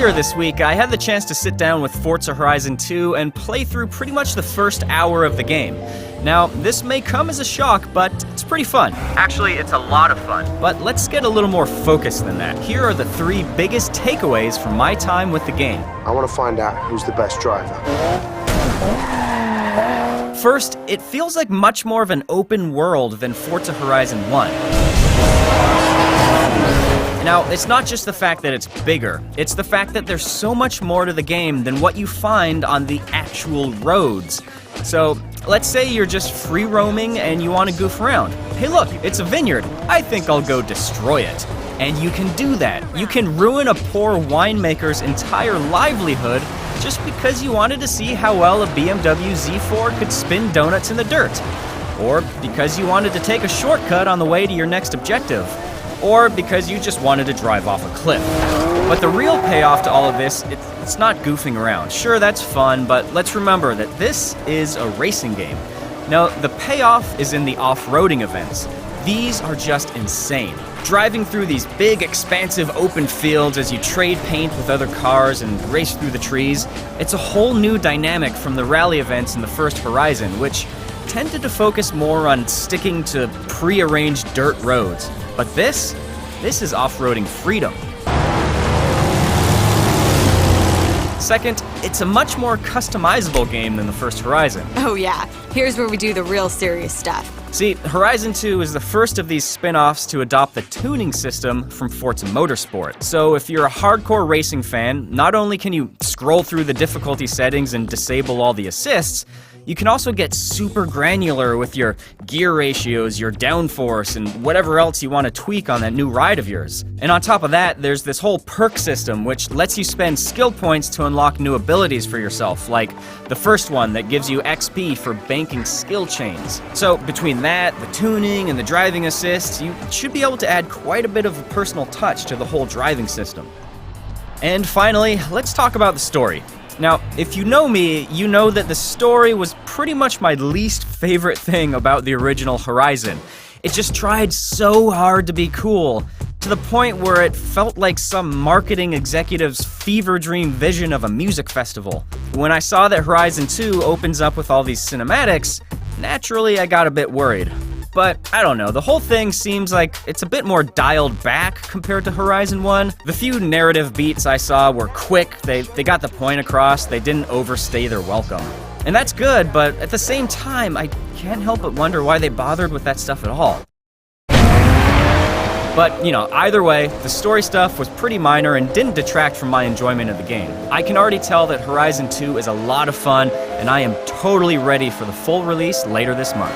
Earlier this week, I had the chance to sit down with Forza Horizon 2 and play through pretty much the first hour of the game. Now, this may come as a shock, but it's pretty fun. Actually, it's a lot of fun. But let's get a little more focused than that. Here are the 3 biggest takeaways from my time with the game. I want to find out who's the best driver. First, it feels like much more of an open world than Forza Horizon 1. Now, it's not just the fact that it's bigger, it's the fact that there's so much more to the game than what you find on the actual roads. So, let's say you're just free roaming and you want to goof around. Hey look, it's a vineyard. I think I'll go destroy it. And you can do that. You can ruin a poor winemaker's entire livelihood just because you wanted to see how well a BMW Z4 could spin donuts in the dirt. Or because you wanted to take a shortcut on the way to your next objective. Or because you just wanted to drive off a cliff. But the real payoff to all of this, it's not goofing around. Sure, that's fun, but let's remember that this is a racing game. Now, the payoff is in the off-roading events. These are just insane. Driving through these big, expansive open fields as you trade paint with other cars and race through the trees, it's a whole new dynamic from the rally events in the first Horizon, which tended to focus more on sticking to pre-arranged dirt roads. But this is off-roading freedom. Second, it's a much more customizable game than the first Horizon. Oh yeah, here's where we do the real serious stuff. See, Horizon 2 is the first of these spin-offs to adopt the tuning system from Forza Motorsport. So if you're a hardcore racing fan, not only can you scroll through the difficulty settings and disable all the assists, you can also get super granular with your gear ratios, your downforce, and whatever else you want to tweak on that new ride of yours. And on top of that, there's this whole perk system which lets you spend skill points to unlock new abilities for yourself, like the first one that gives you XP for banking skill chains. So between that, the tuning, and the driving assists, you should be able to add quite a bit of a personal touch to the whole driving system. And finally, let's talk about the story. Now, if you know me, you know that the story was pretty much my least favorite thing about the original Horizon. It just tried so hard to be cool, to the point where it felt like some marketing executive's fever dream vision of a music festival. When I saw that Horizon 2 opens up with all these cinematics, naturally I got a bit worried. But, I don't know, the whole thing seems like it's a bit more dialed back compared to Horizon 1. The few narrative beats I saw were quick, they got the point across, they didn't overstay their welcome. And that's good, but at the same time, I can't help but wonder why they bothered with that stuff at all. But, either way, the story stuff was pretty minor and didn't detract from my enjoyment of the game. I can already tell that Horizon 2 is a lot of fun, and I am totally ready for the full release later this month.